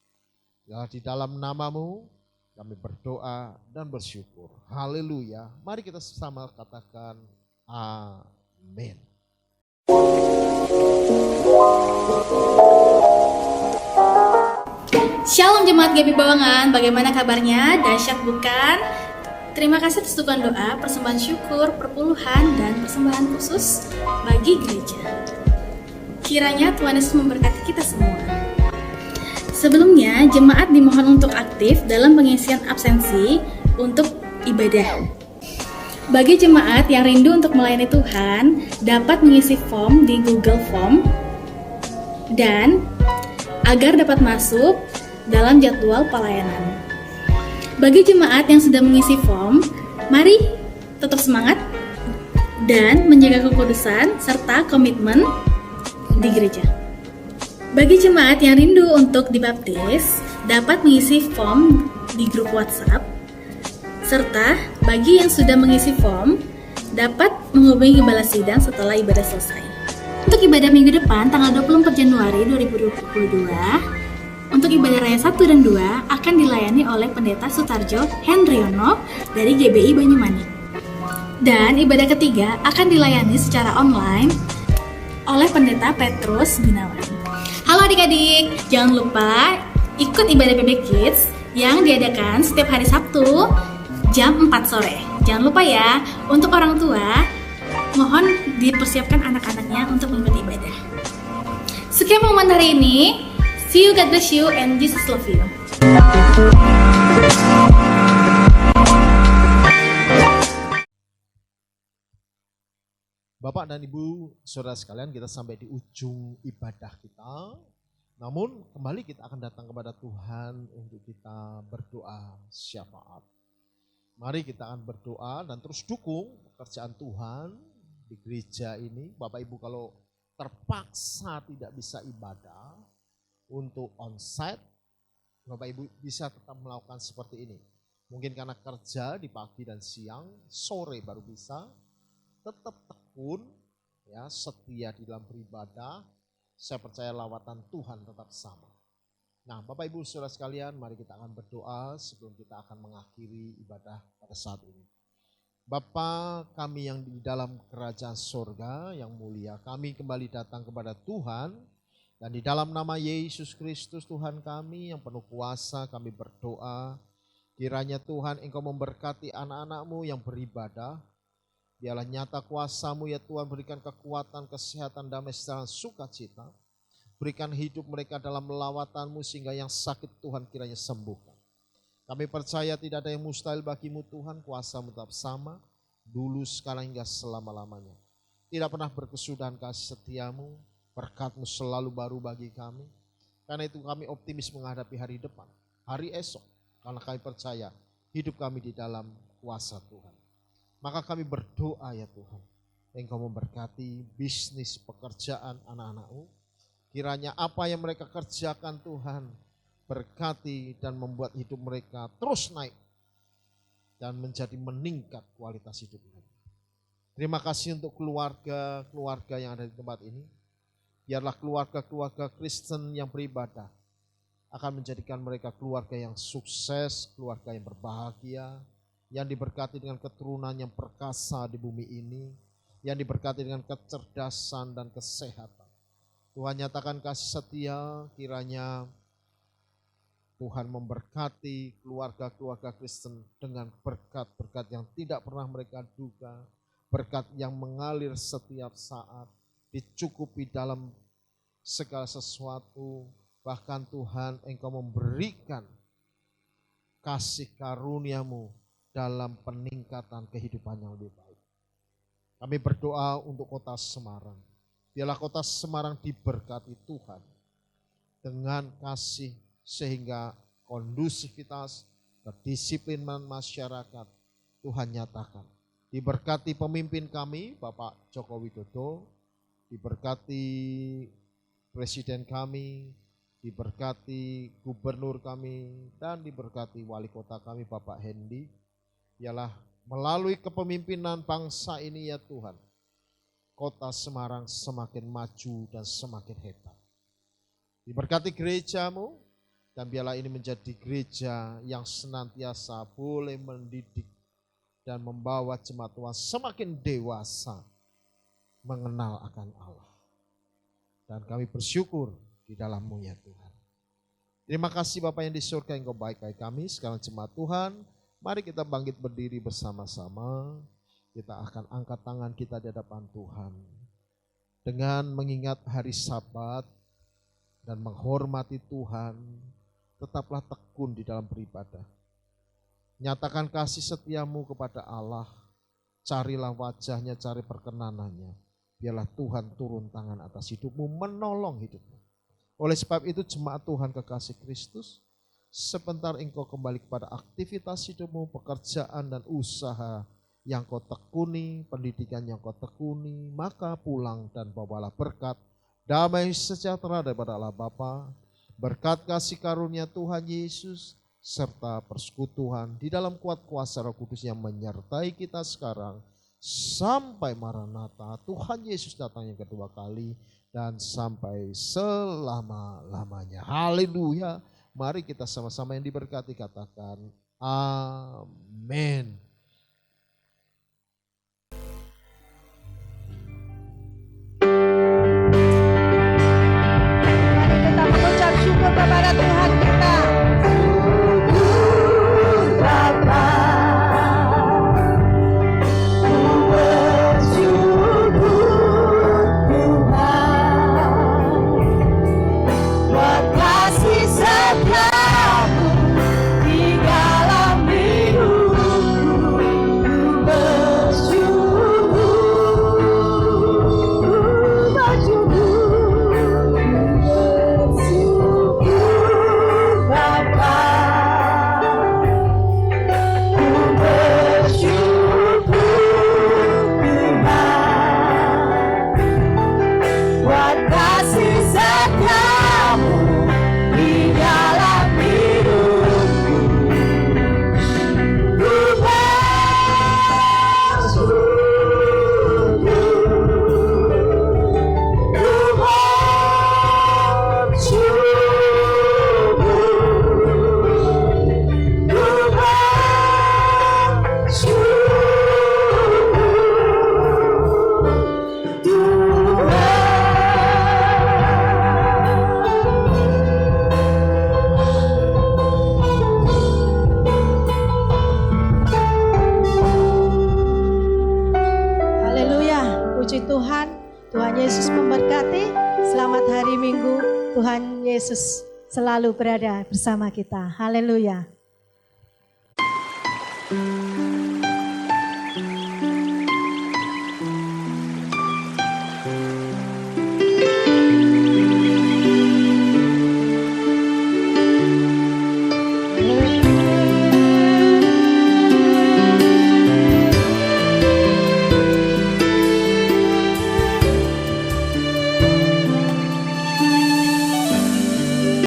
Biarlah di dalam nama-Mu kami berdoa dan bersyukur. Haleluya. Mari kita sama katakan amin. Shalom Jemaat GBI Bawangan, bagaimana kabarnya? Dahsyat bukan? Terima kasih atas dukungan doa, persembahan syukur, perpuluhan, dan persembahan khusus bagi gereja. Kiranya Tuhan Yesus memberkati kita semua. Sebelumnya, jemaat dimohon untuk aktif dalam pengisian absensi untuk ibadah. Bagi jemaat yang rindu untuk melayani Tuhan, dapat mengisi form di Google Form dan agar dapat masuk dalam jadwal pelayanan. Bagi jemaat yang sudah mengisi form, mari tetap semangat dan menjaga kekudusan serta komitmen di gereja. Bagi jemaat yang rindu untuk dibaptis, dapat mengisi form di grup WhatsApp, serta bagi yang sudah mengisi form, dapat menghubungi Gembala Sidang setelah ibadah selesai. Untuk ibadah minggu depan, tanggal 24 Januari 2022, untuk ibadah raya 1 dan 2 akan dilayani oleh Pendeta Sutarjo Hendriono dari GBI Banyumanik. Dan ibadah ketiga akan dilayani secara online oleh Pendeta Petrus Gunawan. Halo adik-adik, jangan lupa ikut ibadah PB Kids yang diadakan setiap hari Sabtu jam 4 sore. Jangan lupa ya, untuk orang tua, mohon dipersiapkan anak-anaknya untuk mengikuti ibadah. Sekian momen hari ini, see you, God bless you, and Jesus love you. Bapak dan Ibu, saudara sekalian, kita sampai di ujung ibadah kita. Namun kembali kita akan datang kepada Tuhan untuk kita berdoa syafaat. Mari kita akan berdoa dan terus dukung pekerjaan Tuhan di gereja ini. Bapak Ibu kalau terpaksa tidak bisa ibadah untuk onsite, Bapak Ibu bisa tetap melakukan seperti ini. Mungkin karena kerja di pagi dan siang, sore baru bisa, tetap tekun, ya, setia di dalam beribadah. Saya percaya lawatan Tuhan tetap sama. Nah, Bapak Ibu saudara sekalian, mari kita akan berdoa sebelum kita akan mengakhiri ibadah pada saat ini. Bapa kami yang di dalam kerajaan surga yang mulia, kami kembali datang kepada Tuhan dan di dalam nama Yesus Kristus Tuhan kami yang penuh kuasa kami berdoa. Kiranya Tuhan Engkau memberkati anak-anak-Mu yang beribadah. Biarlah nyata kuasa-Mu ya Tuhan, berikan kekuatan, kesehatan, damai sejahtera, sukacita. Berikan hidup mereka dalam lawatan-Mu sehingga yang sakit Tuhan kiranya sembuhkan. Kami percaya tidak ada yang mustahil bagi-Mu Tuhan, kuasa-Mu tetap sama, dulu, sekarang, hingga selama-lamanya. Tidak pernah berkesudahan kasih setia-Mu, berkat-Mu selalu baru bagi kami. Karena itu kami optimis menghadapi hari depan, hari esok. Karena kami percaya hidup kami di dalam kuasa Tuhan. Maka kami berdoa ya Tuhan, Engkau memberkati bisnis pekerjaan anak-anak-Mu. Kiranya apa yang mereka kerjakan Tuhan, berkati dan membuat hidup mereka terus naik dan menjadi meningkat kualitas hidup mereka. Terima kasih untuk keluarga-keluarga yang ada di tempat ini. Biarlah keluarga-keluarga Kristen yang beribadah akan menjadikan mereka keluarga yang sukses, keluarga yang berbahagia, yang diberkati dengan keturunan yang perkasa di bumi ini, yang diberkati dengan kecerdasan dan kesehatan. Tuhan nyatakan kasih setia, kiranya Tuhan memberkati keluarga-keluarga Kristen dengan berkat-berkat yang tidak pernah mereka duga, berkat yang mengalir setiap saat, dicukupi dalam segala sesuatu. Bahkan Tuhan, Engkau memberikan kasih karunia-Mu dalam peningkatan kehidupan yang lebih baik. Kami berdoa untuk kota Semarang. Biarlah kota Semarang diberkati Tuhan dengan kasih sehingga kondusivitas, kedisiplinan masyarakat Tuhan nyatakan. Diberkati pemimpin kami, Bapak Joko Widodo, diberkati Presiden kami, diberkati Gubernur kami, dan diberkati Wali Kota kami, Bapak Hendi. Biarlah melalui kepemimpinan bangsa ini ya Tuhan, kota Semarang semakin maju dan semakin hebat. Diberkati gereja-Mu, dan biarlah ini menjadi gereja yang senantiasa boleh mendidik dan membawa jemaat Tuhan semakin dewasa mengenal akan Allah. Dan kami bersyukur di dalam-Mu ya Tuhan. Terima kasih Bapa yang di surga, Engkau baik-baik kami. Sekarang jemaat Tuhan, mari kita bangkit berdiri bersama-sama. Kita akan angkat tangan kita di hadapan Tuhan. Dengan mengingat hari Sabat dan menghormati Tuhan, tetaplah tekun di dalam beribadah. Nyatakan kasih setia-Mu kepada Allah. Carilah wajahnya, cari perkenanannya. Biarlah Tuhan turun tangan atas hidupmu, menolong hidupmu. Oleh sebab itu jemaat Tuhan kekasih Kristus, sebentar engkau kembali kepada aktivitas hidupmu, pekerjaan dan usaha yang kau tekuni, pendidikan yang kau tekuni, maka pulang dan bawalah berkat, damai sejahtera daripada Allah Bapa, berkat kasih karunia Tuhan Yesus, serta persekutuan di dalam kuat kuasa Roh Kudus yang menyertai kita sekarang, sampai Maranatha, Tuhan Yesus datang yang kedua kali, dan sampai selama-lamanya. Haleluya. Mari kita sama-sama yang diberkati katakan amin. Mari kita mengucap syukur kepada Tuhan kita. Di dalam hidupku Tuhan Yesus memberkati. Selamat hari Minggu. Tuhan Yesus selalu berada bersama kita. Haleluya.